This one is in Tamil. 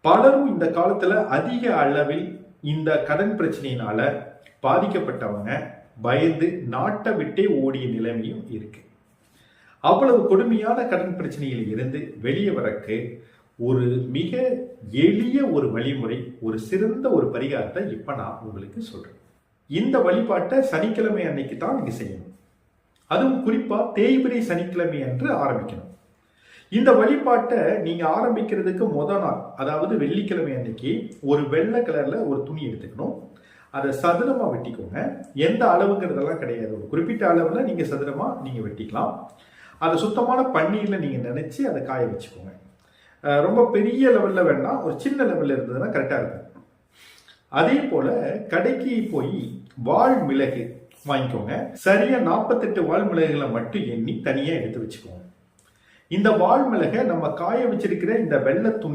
பலரும் இந்த காலத்துல அதிக அளவில் இந்த கடன் பிரச்சனையினால பாதிக்கப்பட்டவங்க பயந்து நாட்டை விட்டே ஓடிய நிலைமையும் இருக்கு. அவ்வளவு கொடுமையான கடன் பிரச்சனையில் இருந்து வெளியே வரக்கு ஒரு மிக எளிய ஒரு வழிமுறை, ஒரு சிறந்த ஒரு பரிகாரத்தை இப்ப நான் உங்களுக்கு சொல்றேன். இந்த வழிபாட்டை சனிக்கிழமை அன்னைக்கு தான் நீங்க செய்யணும். அதுவும் குறிப்பா தேய்பிரை சனிக்கிழமை அன்று ஆரம்பிக்கணும். இந்த வழிபாட்டை நீங்க ஆரம்பிக்கிறதுக்கு முதல் நாள், அதாவது வெள்ளிக்கிழமை அன்னைக்கு ஒரு வெள்ளை கலர்ல ஒரு துணி எடுத்துக்கணும். அதை சதுரமா வெட்டிக்கோங்க. எந்த அளவுங்கிறதெல்லாம் கிடையாது, ஒரு குறிப்பிட்ட அளவுல நீங்க சதுரமா நீங்க வெட்டிக்கலாம். அதை சுத்தமான பன்னீர்ல நீங்க நினைச்சு அதை காய வச்சுக்கோங்க. ரொம்ப பெரிய லெவல்ல வேண்டாம், ஒரு சின்ன லெவல்ல இருந்ததுன்னா கரெக்டா இருக்கும். அதே போல கடைக்கு போய் வால் மிளகு வாங்கிக்கோங்க. சரியா 48 வால் மிளகுகளை மட்டும் எண்ணி தனியா எடுத்து வச்சுக்கோங்க. இந்த வால் மிளகை நம்ம காய வச்சிருக்கிற இந்த வெள்ளை துணி